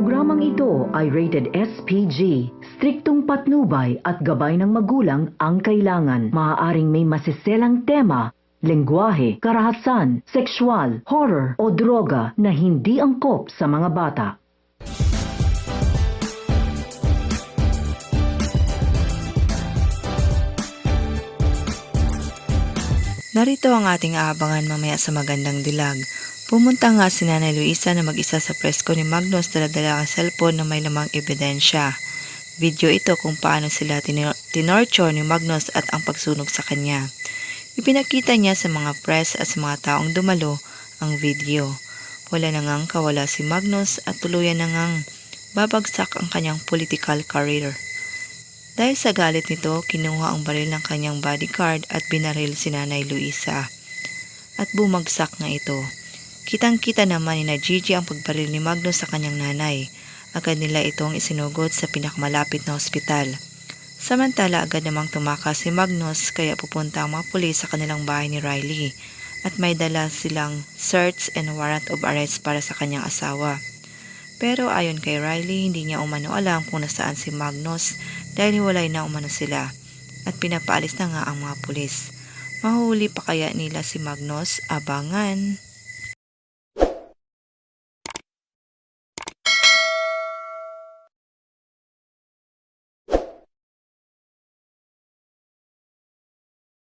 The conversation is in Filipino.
Programang ito ay rated SPG. Striktong patnubay at gabay ng magulang ang kailangan. Maaaring may masiselang tema, lengguwahe, karahasan, sexual, horror o droga na hindi angkop sa mga bata. Narito ang ating aabangan mamaya sa magandang dilag. Pumunta nga si Nanay Luisa na mag-isa sa presko ni Magnus, dala-dala ang cellphone na may lamang ebidensya. Video ito kung paano sila tinorture ni Magnus at ang pagsunog sa kanya. Ipinakita niya sa mga press at sa mga taong dumalo ang video. Wala na ngang kawala si Magnus at tuluyan na ngang babagsak ang kanyang political career. Dahil sa galit nito, kinuha ang baril ng kanyang bodyguard at binaril si Nanay Luisa. At bumagsak nga ito. Kitang-kita naman ni na Gigi ang pagbaril ni Magnus sa kanyang nanay. Agad nila itong isinugod sa pinakamalapit na ospital. Samantala, agad namang tumakas si Magnus kaya pupunta ang mga pulis sa kanilang bahay ni Riley. At may dala silang search and warrant of arrest para sa kanyang asawa. Pero ayon kay Riley, hindi niya umano alam kung nasaan si Magnus dahil hiwalay na umano sila at pinapaalis na nga ang mga pulis. Mahuli pa kaya nila si Magnus? Abangan!